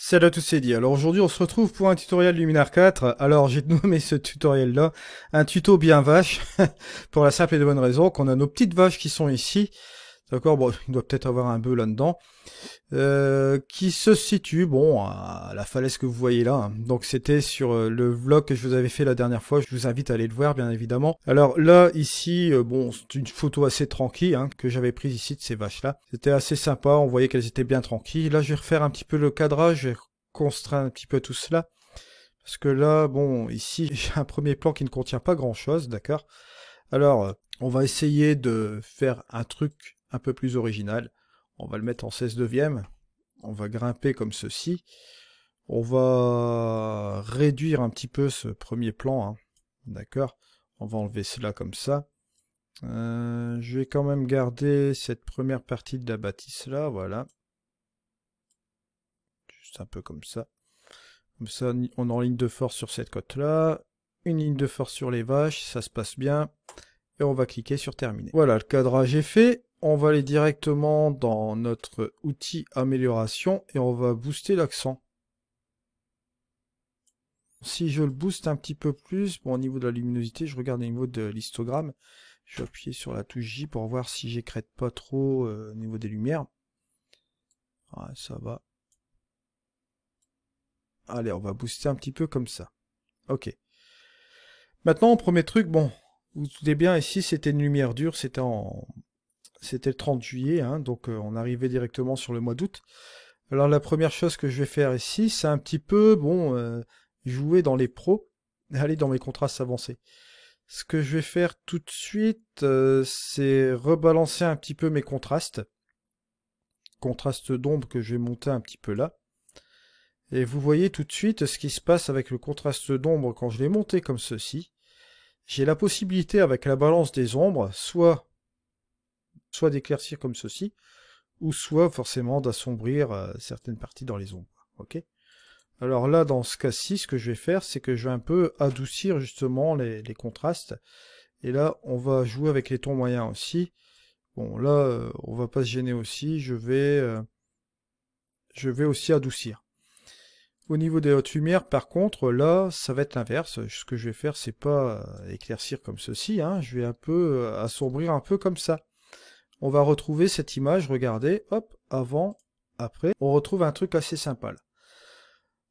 Salut à tous, c'est Di. Alors aujourd'hui on se retrouve pour un tutoriel Luminar 4. Alors j'ai nommé ce tutoriel là un tuto bien vache pour la simple et de bonne raison qu'on a nos petites vaches qui sont ici. D'accord, bon, il doit peut-être avoir un bœuf là-dedans. Qui se situe, bon, à la falaise que vous voyez là. Donc c'était sur le vlog que je vous avais fait la dernière fois. Je vous invite à aller le voir, bien évidemment. Alors là, ici, bon, c'est une photo assez tranquille que j'avais prise ici de ces vaches-là. C'était assez sympa, on voyait qu'elles étaient bien tranquilles. Là, je vais refaire un petit peu le cadrage, je vais contraindre un petit peu tout cela. Parce que là, bon, ici, j'ai un premier plan qui ne contient pas grand-chose, d'accord? Alors, on va essayer de faire un truc un peu plus original. On va le mettre en 16/9. On va grimper comme ceci. On va réduire un petit peu ce premier plan. D'accord? On va enlever cela comme ça. Je vais quand même garder cette première partie de la bâtisse là. Voilà. Juste un peu comme ça. Comme ça, on est en ligne de force sur cette côte là. Une ligne de force sur les vaches. Ça se passe bien. Et on va cliquer sur terminer. Voilà, le cadrage est fait. On va aller directement dans notre outil amélioration et on va booster l'accent. Si je le booste un petit peu plus, bon, au niveau de la luminosité, je regarde au niveau de l'histogramme. Je vais appuyer sur la touche J pour voir si j'écrète pas trop au niveau des lumières. Ouais, ça va. Allez, on va booster un petit peu comme ça. Ok. Maintenant, premier truc, bon, vous vous doutez bien, ici c'était une lumière dure, c'était le 30 juillet, donc on arrivait directement sur le mois d'août. Alors la première chose que je vais faire ici, c'est un petit peu, bon, jouer dans les pros, aller dans mes contrastes avancés. Ce que je vais faire tout de suite, c'est rebalancer un petit peu mes contrastes. Contraste d'ombre que je vais monter un petit peu là. Et vous voyez tout de suite ce qui se passe avec le contraste d'ombre quand je l'ai monté comme ceci. J'ai la possibilité avec la balance des ombres, soit d'éclaircir comme ceci, ou soit forcément d'assombrir certaines parties dans les ombres. Ok. Alors là, dans ce cas-ci, ce que je vais faire, c'est que je vais un peu adoucir justement les contrastes. Et là, on va jouer avec les tons moyens aussi. Bon, là, on va pas se gêner aussi. Je vais aussi adoucir. Au niveau des hautes lumières, par contre, là, ça va être l'inverse. Ce que je vais faire, c'est pas éclaircir comme ceci. Je vais un peu assombrir un peu comme ça. On va retrouver cette image, regardez, hop, avant, après. On retrouve un truc assez sympa là.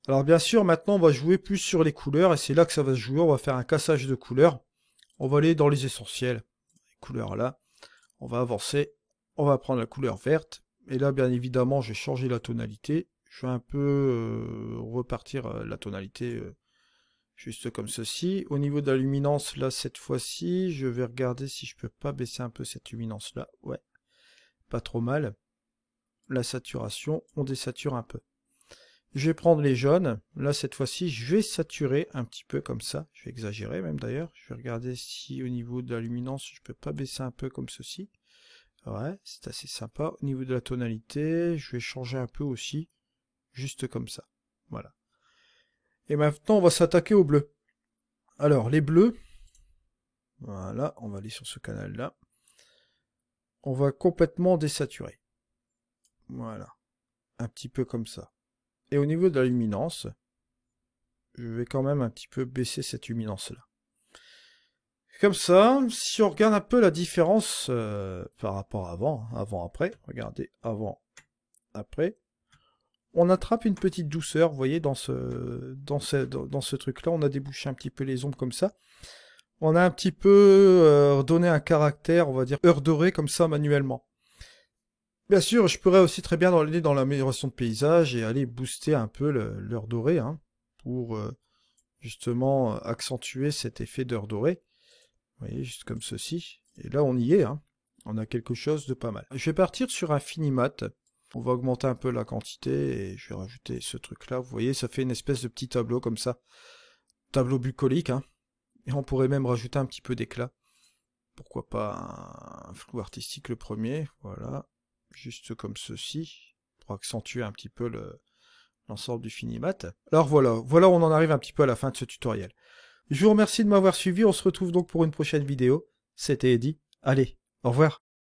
Alors bien sûr, maintenant, on va jouer plus sur les couleurs, et c'est là que ça va se jouer. On va faire un cassage de couleurs. On va aller dans les essentiels. Les couleurs là. On va avancer. On va prendre la couleur verte. Et là, bien évidemment, je vais changer la tonalité. Je vais un peu repartir la tonalité juste comme ceci. Au niveau de la luminance, là, cette fois-ci, je vais regarder si je peux pas baisser un peu cette luminance-là. Ouais, pas trop mal. La saturation, on désature un peu. Je vais prendre les jaunes. Là, cette fois-ci, je vais saturer un petit peu comme ça. Je vais exagérer même d'ailleurs. Je vais regarder si au niveau de la luminance, je peux pas baisser un peu comme ceci. Ouais, c'est assez sympa. Au niveau de la tonalité, je vais changer un peu aussi. Juste comme ça. Voilà. Et maintenant, on va s'attaquer aux bleus. Alors, les bleus. Voilà, on va aller sur ce canal-là. On va complètement désaturer. Voilà. Un petit peu comme ça. Et au niveau de la luminance, je vais quand même un petit peu baisser cette luminance-là. Comme ça, si on regarde un peu la différence par rapport à avant, avant-après, regardez, avant, après, on attrape une petite douceur, vous voyez, dans ce truc-là, on a débouché un petit peu les ombres comme ça. On a un petit peu donné un caractère, on va dire, heure dorée, comme ça, manuellement. Bien sûr, je pourrais aussi très bien aller dans l'amélioration de paysage et aller booster un peu l'heure dorée, pour justement accentuer cet effet d'heure dorée. Vous voyez, juste comme ceci. Et là, on y est, On a quelque chose de pas mal. Je vais partir sur un finimat. On va augmenter un peu la quantité et je vais rajouter ce truc-là. Vous voyez, ça fait une espèce de petit tableau comme ça. Tableau bucolique, Et on pourrait même rajouter un petit peu d'éclat. Pourquoi pas un flou artistique le premier. Voilà. Juste comme ceci. Pour accentuer un petit peu l'ensemble du finimat. Alors voilà. Voilà, on en arrive un petit peu à la fin de ce tutoriel. Je vous remercie de m'avoir suivi. On se retrouve donc pour une prochaine vidéo. C'était Eddy. Allez, au revoir.